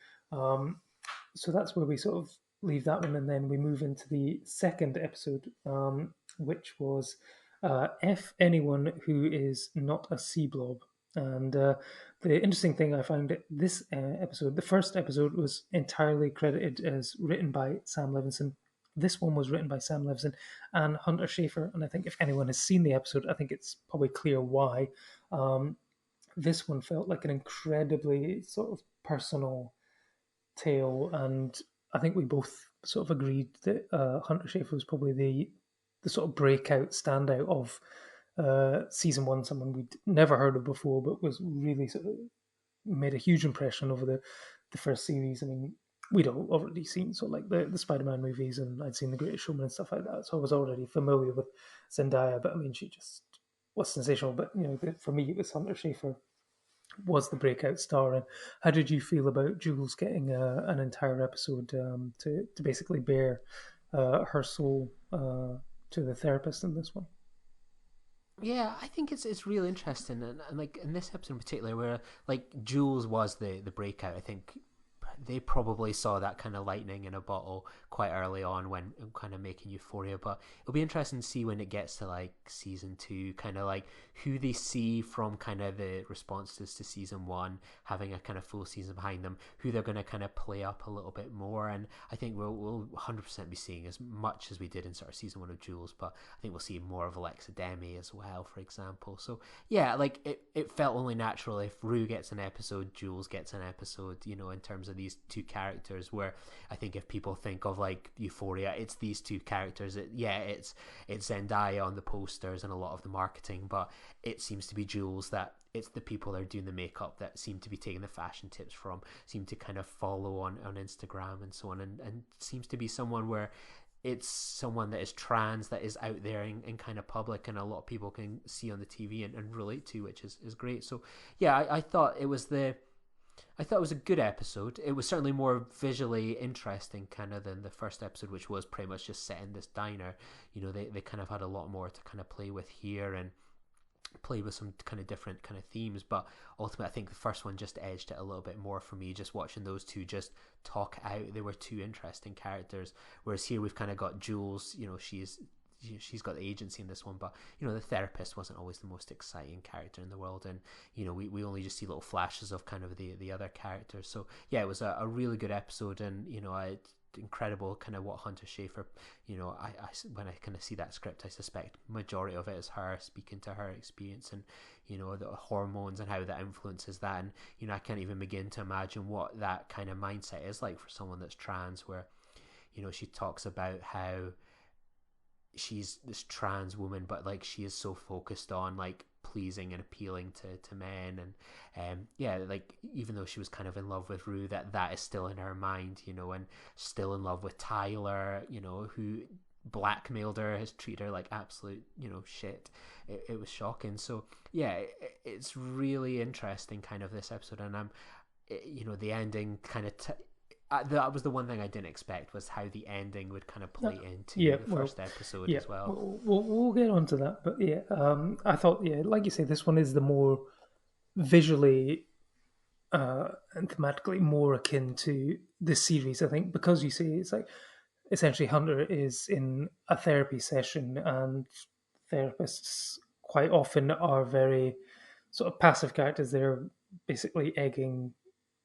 So that's where we sort of leave that one, and then we move into the second episode, which was F Anyone Who Is Not a Sea Blob. And the interesting thing I found that this episode, the first episode, was entirely credited as written by Sam Levinson. This one was written by Sam Levinson and Hunter Schafer. And I think if anyone has seen the episode, I think it's probably clear why. This one felt like an incredibly sort of personal tale, and I think we both sort of agreed that Hunter Schafer was probably the sort of breakout standout of season 1, someone we'd never heard of before, but was really sort of made a huge impression over the first series. I mean, we'd already seen sort of like the Spider-Man movies, and I'd seen The Greatest Showman and stuff like that, so I was already familiar with Zendaya. But I mean, she just was sensational. But for me, it was Hunter Schafer was the breakout star. And how did you feel about Jules getting an entire episode to basically bare her soul to the therapist in this one? Yeah, I think it's really interesting, and like in this episode in particular, where like Jules was the breakout. I think they probably saw that kind of lightning in a bottle quite early on when kind of making Euphoria. But it'll be interesting to see when it gets to like season 2, kind of like who they see from kind of the responses to season 1, having a kind of full season behind them, who they're going to kind of play up a little bit more. And I think we'll 100% be seeing as much as we did in sort of season 1 of Jules, but I think we'll see more of Alexa Demi as well, for example. So yeah, like it felt only natural if Rue gets an episode, Jules gets an episode, in terms of these two characters, where I think if people think of like Euphoria, it's these two characters. It's Zendaya on the posters and a lot of the marketing, but it seems to be Jules, that it's the people that are doing the makeup that seem to be taking the fashion tips from, seem to kind of follow on Instagram and so on, and seems to be someone where it's someone that is trans, that is out there in kind of public, and a lot of people can see on the TV and relate to, which is great. So yeah, I thought it was a good episode. It was certainly more visually interesting kind of than the first episode, which was pretty much just set in this diner. They kind of had a lot more to kind of play with here and play with some kind of different kind of themes. But ultimately, I think the first one just edged it a little bit more for me, just watching those two just talk out. They were two interesting characters. Whereas here we've kind of got Jules, she's got the agency in this one, but the therapist wasn't always the most exciting character in the world, and we only just see little flashes of kind of the other characters. So yeah, it was a really good episode, and incredible kind of what Hunter Schafer, I when I kind of see that script, I suspect majority of it is her speaking to her experience and the hormones and how that influences that. And I can't even begin to imagine what that kind of mindset is like for someone that's trans, where she talks about how she's this trans woman, but like she is so focused on like pleasing and appealing to men, and like even though she was kind of in love with Rue, that is still in her mind, and still in love with Tyler, who blackmailed her, has treated her like absolute shit. It was shocking. So yeah, it's really interesting kind of this episode, and I'm the ending kind of that was the one thing I didn't expect, was how the ending would kind of play into the first episode as well. We'll get on to that, but I thought, like you say, this one is the more visually and thematically more akin to the series, I think, because you see it's like essentially Hunter is in a therapy session, and therapists quite often are very sort of passive characters. They're basically egging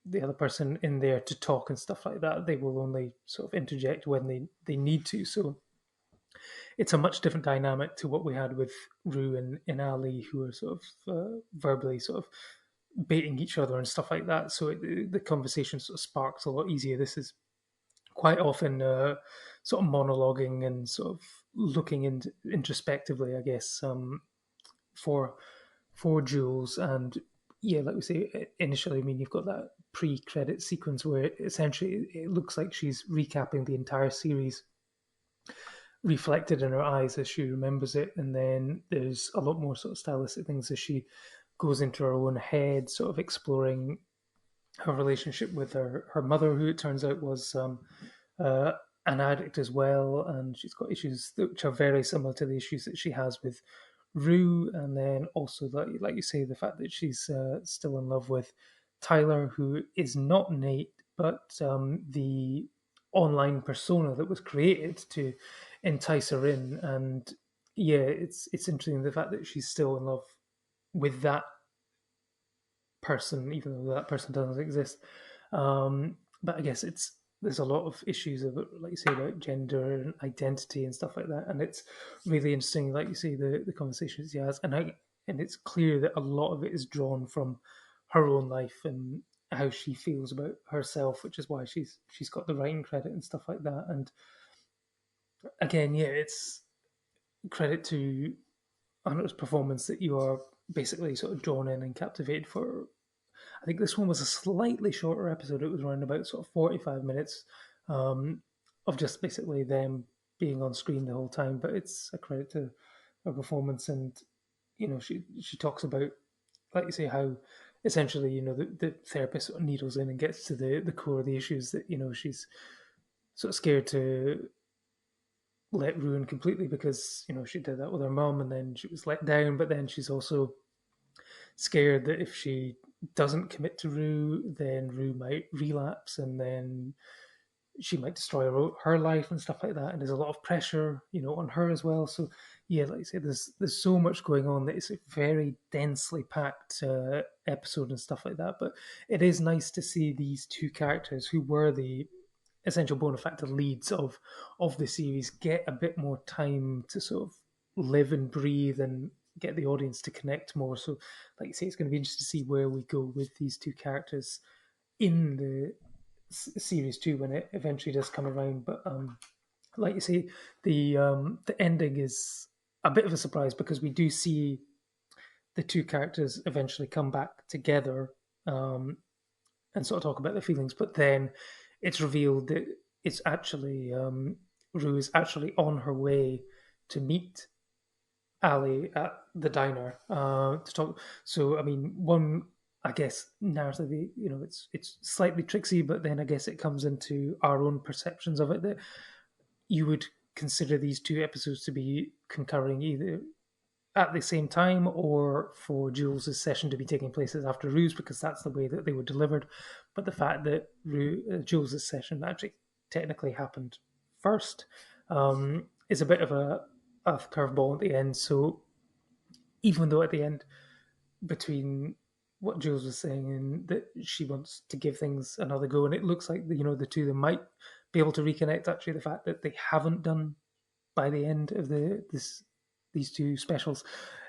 the other person in there to talk and stuff like that. They will only sort of interject when they need to. So it's a much different dynamic to what we had with Rue and Ali, who are sort of verbally sort of baiting each other and stuff like that. So the conversation sort of sparks a lot easier. This is quite often sort of monologuing and sort of looking introspectively, I guess, for Jules. And yeah, like we say, initially, I mean, you've got that pre-credit sequence where essentially it looks like she's recapping the entire series reflected in her eyes as she remembers it. And then there's a lot more sort of stylistic things as she goes into her own head, sort of exploring her relationship with her mother, who it turns out was an addict as well, and she's got issues which are very similar to the issues that she has with Rue. And then also, like you say, the fact that she's still in love with Tyler, who is not Nate, but the online persona that was created to entice her in. And yeah, it's interesting the fact that she's still in love with that person, even though that person doesn't exist. But I guess there's a lot of issues about, like you say, about gender and identity and stuff like that. And it's really interesting, like you say, the conversations he has, and it's clear that a lot of it is drawn from her own life and how she feels about herself, which is why she's got the writing credit and stuff like that. And again, yeah, it's credit to Hunter's performance that you are basically sort of drawn in and captivated for. I think this one was a slightly shorter episode. It was around about sort of 45 minutes of just basically them being on screen the whole time. But it's a credit to her performance. And she talks about, like you say, how essentially, the therapist sort of needles in and gets to the core of the issues, that, she's sort of scared to let ruin completely because, she did that with her mum and then she was let down, but then she's also scared that if she doesn't commit to Rue, then Rue might relapse and then she might destroy her life and stuff like that. And there's a lot of pressure, on her as well. So yeah, like I say, there's so much going on that it's a very densely packed episode and stuff like that. But it is nice to see these two characters who were the essential bona fide leads of the series get a bit more time to sort of live and breathe and get the audience to connect more. So, like you say, it's going to be interesting to see where we go with these two characters in the series 2 when it eventually does come around. But like you say, the ending is a bit of a surprise because we do see the two characters eventually come back together and sort of talk about their feelings, but then it's revealed that it's actually Rue is actually on her way to meet Ali at the diner to talk. So I mean, one, I guess, narratively, it's slightly tricksy, but then I guess it comes into our own perceptions of it, that you would consider these two episodes to be concurring either at the same time or for Jules' session to be taking place after Rue's, because that's the way that they were delivered. But the fact that Jules' session actually technically happened first is a bit of a curveball at the end. So even though at the end, between what Jules was saying and that she wants to give things another go, and it looks like the two of them might be able to reconnect, actually the fact that they haven't done by the end of these two specials,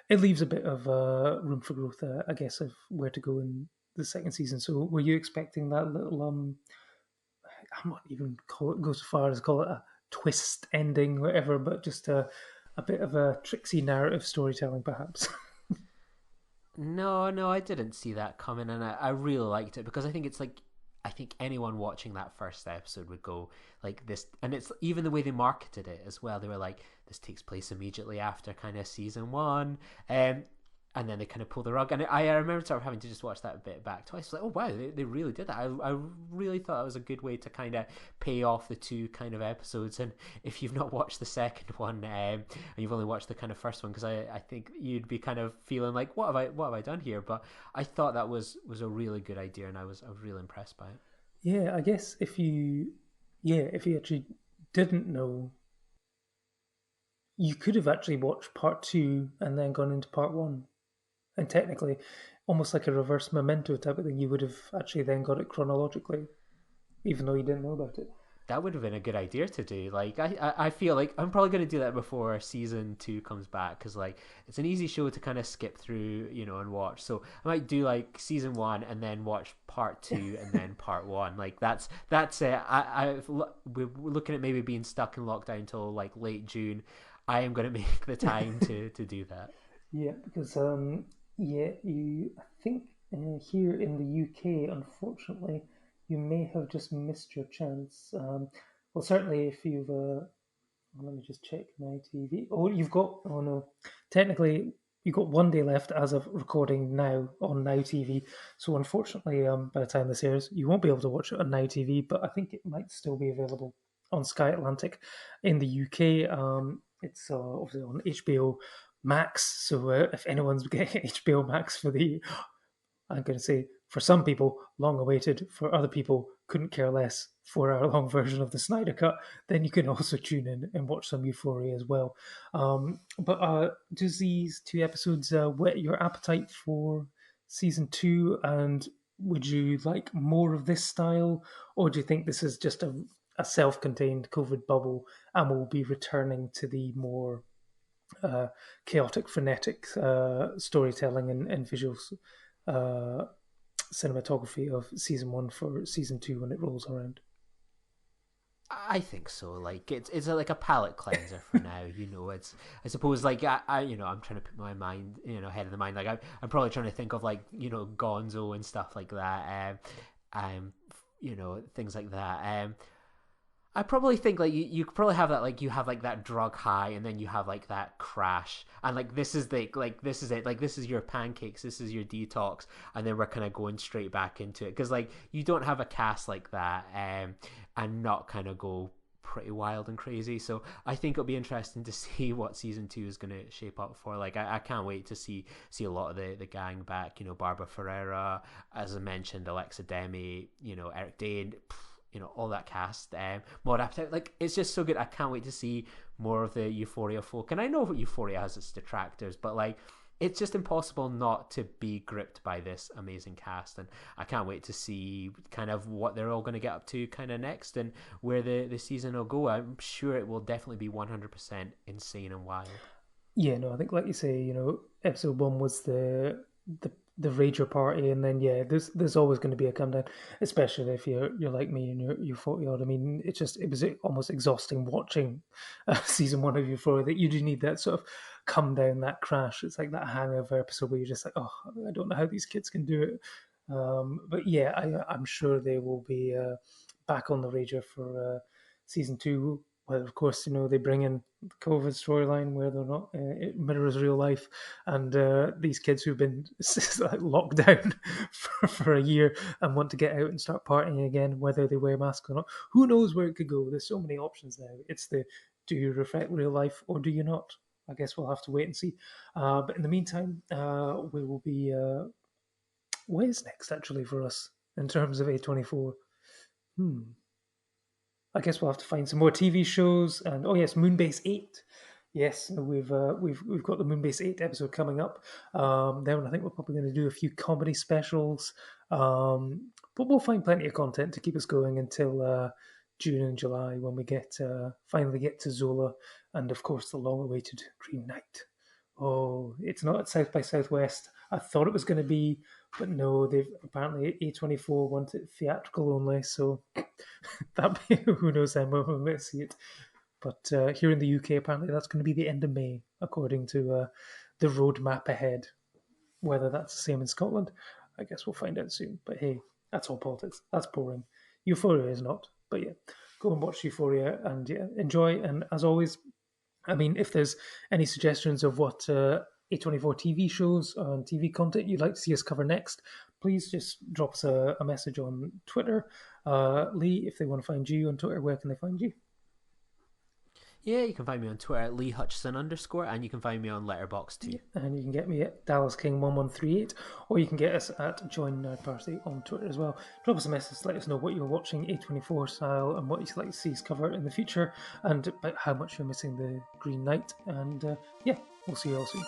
it leaves a bit of room for growth, I guess, of where to go in the second season. So were you expecting that little I'm not even go so far as call it a twist ending, whatever, but just a bit of a tricksy narrative storytelling, perhaps? No, I didn't see that coming, and I really liked it because I think anyone watching that first episode would go like this, and it's even the way they marketed it as well. They were like, this takes place immediately after kind of season 1, and then they kind of pull the rug. And I remember sort of having to just watch that bit back twice. Like, oh wow, they really did that. I really thought that was a good way to kind of pay off the two kind of episodes. And if you've not watched the second one, and you've only watched the kind of first one, because I think you'd be kind of feeling like, what have I done here? But I thought that was a really good idea, and I was really impressed by it. Yeah, I guess if you actually didn't know, you could have actually watched part 2 and then gone into part 1. And technically, almost like a reverse Memento type of thing, you would have actually then got it chronologically, even though you didn't know about it. That would have been a good idea to do. Like, I feel like I'm probably going to do that before season 2 comes back, because like it's an easy show to kind of skip through, and watch. So I might do like season 1 and then watch part 2 and then part 1. Like that's it. We're looking at maybe being stuck in lockdown until like late June. I am going to make the time to do that. Yeah, because I think here in the UK, unfortunately, you may have just missed your chance. Well, certainly if you've, let me just check my TV. Technically you've got 1 day left as of recording now on Now TV. So unfortunately, by the time this airs, you won't be able to watch it on Now TV, but I think it might still be available on Sky Atlantic in the UK. It's obviously on HBO Max. So if anyone's getting HBO Max for I'm going to say, for some people, long awaited, for other people, couldn't care less, 4-hour long version of the Snyder Cut, then you can also tune in and watch some Euphoria as well. But does these 2 episodes whet your appetite for season 2? And would you like more of this style? Or do you think this is just a self-contained COVID bubble and we'll be returning to the more chaotic, frenetic storytelling and visuals cinematography of season 1 for season 2 when it rolls around? I think so. Like it's like a palate cleanser for now. It's, I suppose, like I'm trying to put my mind, head in the mind. Like I'm probably trying to think of like Gonzo and stuff like that. Things like that. I probably think like you could probably have that, like you have like that drug high and then you have like that crash, and like this is this is it, like this is your pancakes, this is your detox, and then we're kind of going straight back into it, because like you don't have a cast like that and not kind of go pretty wild and crazy. So I think it'll be interesting to see what season 2 is going to shape up for. Like I can't wait to see a lot of the gang back, you know, Barbara Ferreira, as I mentioned, Alexa Demi, you know, Eric Dane, you know, all that cast, Maud Apatow. Like it's just so good. I can't wait to see more of the Euphoria folk. And I know Euphoria has its detractors, but like it's just impossible not to be gripped by this amazing cast, and I can't wait to see kind of what they're all going to get up to kind of next, and where the season will go. I'm sure it will definitely be 100% insane and wild. Yeah, no, I think like you say, you know, episode 1 was the rager party, and then there's always going to be a come down, especially if you're like me and you're 40 odd. I mean, it was almost exhausting watching season 1 of Euphoria, that you do need that sort of come down, that crash. It's like that hangover episode where you're just like, oh, I don't know how these kids can do it. But yeah, I'm sure they will be back on the rager for season 2. Well, of course, you know, they bring in the COVID storyline where they're not, it mirrors real life, and these kids who've been locked down for a year and want to get out and start partying again, whether they wear masks or not. Who knows where it could go? There's so many options now. It's do you reflect real life or do you not? I guess we'll have to wait and see. But in the meantime, we will be, what is next actually for us in terms of A24? I guess we'll have to find some more TV shows. And oh yes, Moonbase 8. Yes, we've got the Moonbase 8 episode coming up. Then I think we're probably going to do a few comedy specials. But we'll find plenty of content to keep us going until June and July, when we finally get to Zola, and of course the long-awaited Green Knight. Oh, it's not at South by Southwest. I thought it was going to be, but no, they've apparently A24 want it theatrical only, so who knows then when we're going to see it. But here in the UK, apparently that's going to be the end of May, according to the roadmap ahead. Whether that's the same in Scotland, I guess we'll find out soon. But hey, that's all politics. That's boring. Euphoria is not. But yeah, go and watch Euphoria and enjoy. And as always, I mean, if there's any suggestions of what A24 TV shows and TV content you'd like to see us cover next, please just drop us a message on Twitter. Lee, if they want to find you on Twitter, where can they find you? Yeah, you can find me on Twitter at Lee Hutchison _, and you can find me on Letterboxd too. Yeah, and you can get me at DallasKing1138, or you can get us at Join Nerd Party on Twitter as well. Drop us a message, let us know what you're watching A24 style and what you'd like to see us cover in the future, and about how much you're missing the Green Knight. And we'll see you all soon.